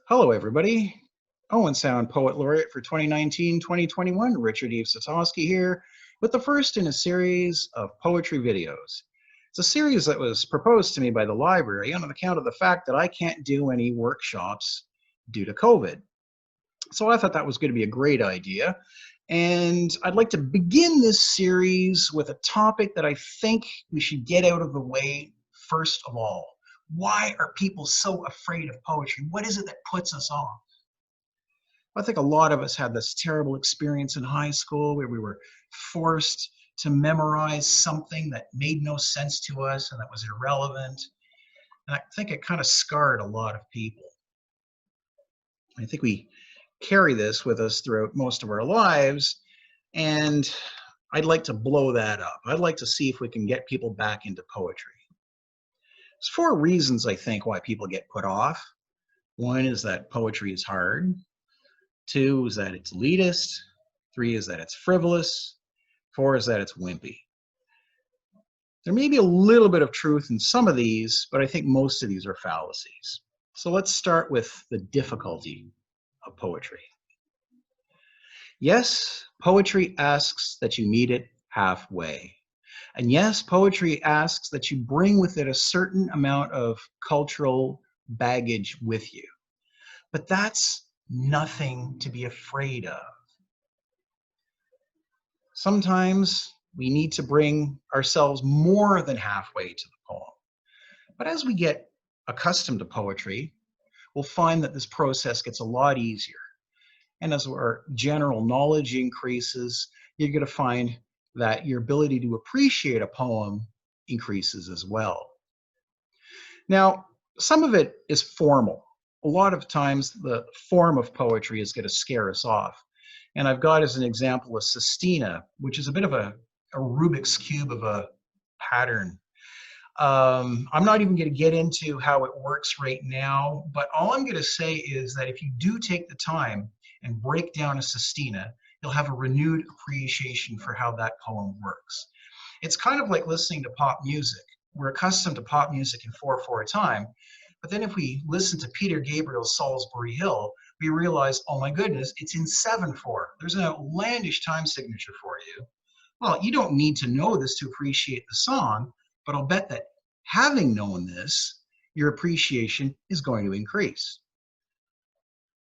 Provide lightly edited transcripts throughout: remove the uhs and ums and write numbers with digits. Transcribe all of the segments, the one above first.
Hello, everybody. Owen Sound Poet Laureate for 2019-2021, Richard-Yves Sitoski here with the first in a series of poetry videos. It's a series that was proposed to me by the library on account of the fact that I can't do any workshops due to COVID. So I thought that was going to be a great idea. And I'd like to begin this series with a topic that I think we should get out of the way first of all. Why are people so afraid of poetry? What is it that puts us off? I think a lot of us had this terrible experience in high school where we were forced to memorize something that made no sense to us and that was irrelevant. And I think it kind of scarred a lot of people. I think we carry this with us throughout most of our lives, and I'd like to blow that up. I'd like to see if we can get people back into poetry. There's four reasons, I think, why people get put off. One is that poetry is hard. Two is that it's elitist. Three is that it's frivolous. Four is that it's wimpy. There may be a little bit of truth in some of these, but I think most of these are fallacies. So let's start with the difficulty of poetry. Yes, poetry asks that you meet it halfway. And yes, poetry asks that you bring with it a certain amount of cultural baggage with you. But that's nothing to be afraid of. Sometimes we need to bring ourselves more than halfway to the poem. But as we get accustomed to poetry, we'll find that this process gets a lot easier. And as our general knowledge increases, you're going to find that your ability to appreciate a poem increases as well. Now, some of it is formal. A lot of times the form of poetry is going to scare us off. And I've got as an example a sestina, which is a bit of a Rubik's Cube of a pattern. I'm not even going to get into how it works right now, but all I'm going to say is that if you do take the time and break down a sestina, you'll have a renewed appreciation for how that poem works. It's kind of like listening to pop music. We're accustomed to pop music in 4/4 time, but then if we listen to Peter Gabriel's Salisbury Hill, we realize, oh my goodness, it's in 7/4. There's an outlandish time signature for you. Well, you don't need to know this to appreciate the song, but I'll bet that having known this, your appreciation is going to increase.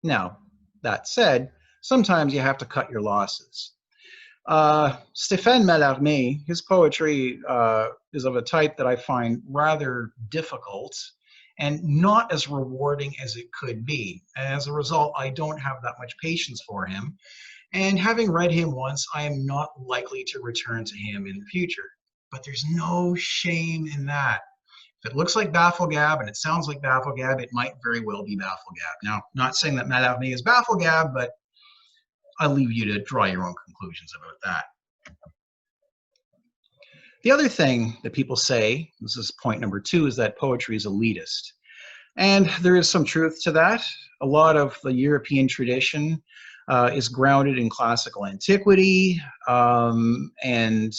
Now, that said, sometimes you have to cut your losses. Stéphane Mallarmé, his poetry is of a type that I find rather difficult and not as rewarding as it could be. And as a result, I don't have that much patience for him. And having read him once, I am not likely to return to him in the future. But there's no shame in that. If it looks like Bafflegab and it sounds like Bafflegab, it might very well be Bafflegab. Now, not saying that Mallarmé is Bafflegab, but I'll leave you to draw your own conclusions about that. The other thing that people say, this is point number 2, is that poetry is elitist. And there is some truth to that. A lot of the European tradition is grounded in classical antiquity, and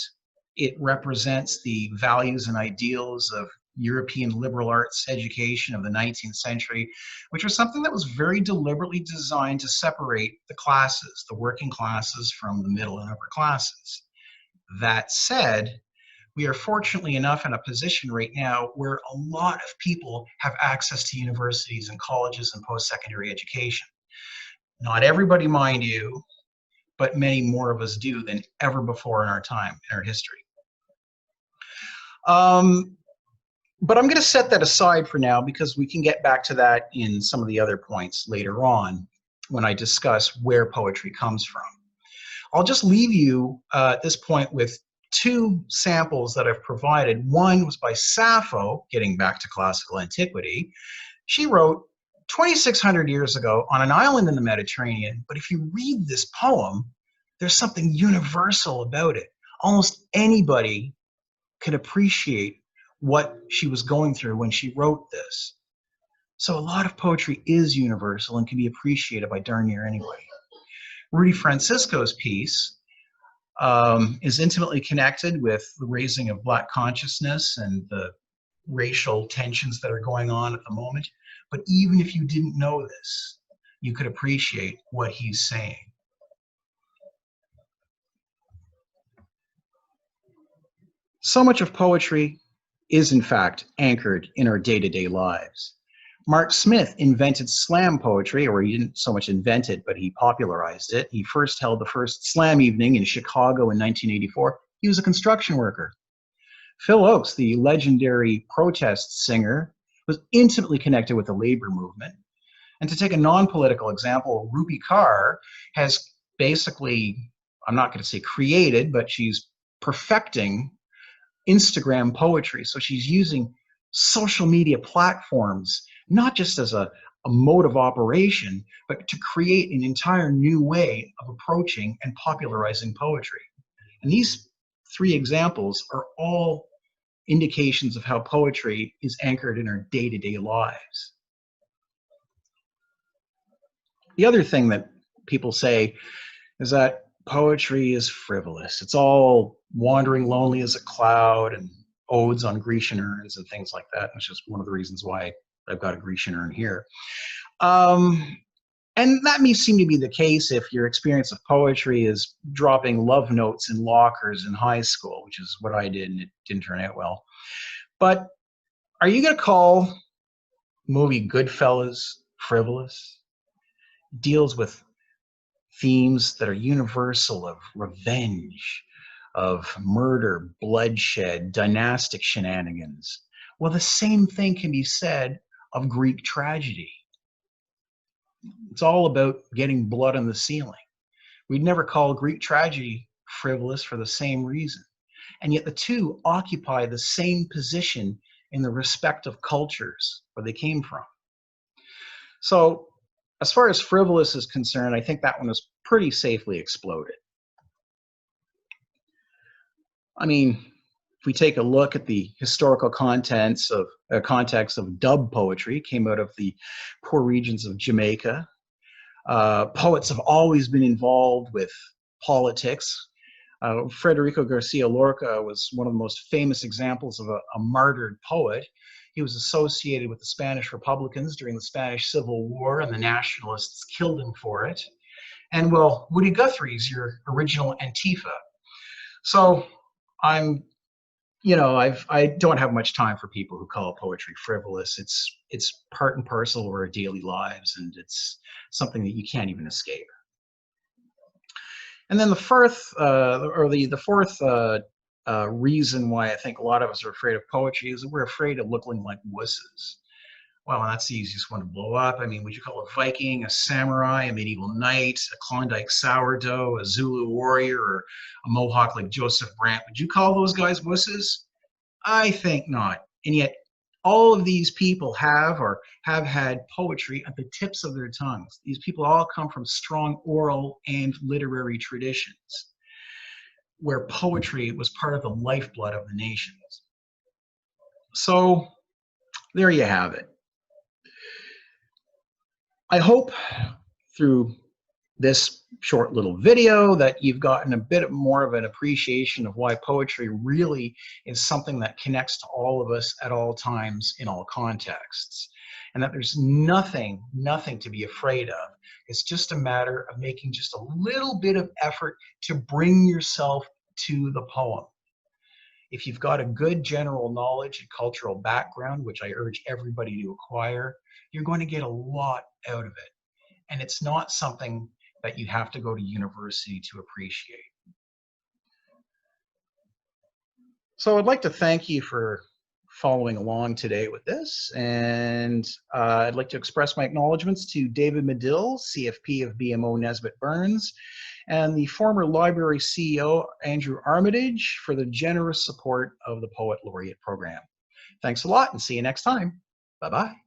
it represents the values and ideals of European liberal arts education of the 19th century, which was something that was very deliberately designed to separate the classes, the working classes from the middle and upper classes. That said, we are fortunately enough in a position right now where a lot of people have access to universities and colleges and post-secondary education. Not everybody, mind you, but many more of us do than ever before in our time, in our history. But I'm going to set that aside for now because we can get back to that in some of the other points later on when I discuss where poetry comes from. I'll just leave you at this point with 2 samples that I've provided. One was by Sappho, getting back to classical antiquity. She wrote 2,600 years ago on an island in the Mediterranean, but if you read this poem, there's something universal about it. Almost anybody can appreciate what she was going through when she wrote this. So a lot of poetry is universal and can be appreciated by darn near anybody. Rudy Francisco's piece is intimately connected with the raising of Black consciousness and the racial tensions that are going on at the moment. But even if you didn't know this, you could appreciate what he's saying. So much of poetry is, in fact, anchored in our day-to-day lives. Mark Smith invented slam poetry, or he didn't so much invent it, but he popularized it. He first held the first slam evening in Chicago in 1984. He was a construction worker. Phil Oakes, the legendary protest singer, was intimately connected with the labor movement. And to take a non-political example, Ruby Carr has basically, I'm not going to say created, but she's perfecting Instagram poetry. So she's using social media platforms, not just as a mode of operation, but to create an entire new way of approaching and popularizing poetry. And these three examples are all indications of how poetry is anchored in our day-to-day lives. The other thing that people say is that poetry is frivolous. It's all wandering lonely as a cloud and odes on Grecian urns and things like that, which is one of the reasons why I've got a Grecian urn here. And that may seem to be the case if your experience of poetry is dropping love notes in lockers in high school, which is what I did, and it didn't turn out well. But are you going to call movie Goodfellas frivolous? It deals with themes that are universal, of revenge, of murder, bloodshed, dynastic shenanigans. Well, the same thing can be said of Greek tragedy. It's all about getting blood on the ceiling. We'd never call Greek tragedy frivolous for the same reason. And yet the two occupy the same position in the respective cultures where they came from. So as far as frivolous is concerned, I think that one was pretty safely exploded. I mean, if we take a look at the historical context of dub poetry, came out of the poor regions of Jamaica. Poets have always been involved with politics. Federico Garcia Lorca was one of the most famous examples of a martyred poet. He was associated with the Spanish Republicans during the Spanish Civil War, and the nationalists killed him for it. And well, Woody Guthrie's your original Antifa. So I don't have much time for people who call poetry frivolous. It's part and parcel of our daily lives, and it's something that you can't even escape. And then the fourth reason why I think a lot of us are afraid of poetry is that we're afraid of looking like wusses. Well, that's the easiest one to blow up. I mean, would you call a Viking, a samurai, a medieval knight, a Klondike sourdough, a Zulu warrior, or a Mohawk like Joseph Brant? Would you call those guys wusses? I think not. And yet, all of these people have had poetry at the tips of their tongues. These people all come from strong oral and literary traditions where poetry was part of the lifeblood of the nations. So there you have it. I hope through this short little video that you've gotten a bit more of an appreciation of why poetry really is something that connects to all of us at all times in all contexts, and that there's nothing to be afraid of. It's just a matter of making just a little bit of effort to bring yourself to the poem. If you've got a good general knowledge and cultural background, which I urge everybody to acquire, you're going to get a lot out of it. And it's not something that you have to go to university to appreciate. So I'd like to thank you for following along today with this. And I'd like to express my acknowledgements to David Medill, CFP of BMO Nesbitt Burns, and the former library CEO, Andrew Armitage, for the generous support of the Poet Laureate program. Thanks a lot, and see you next time. Bye-bye.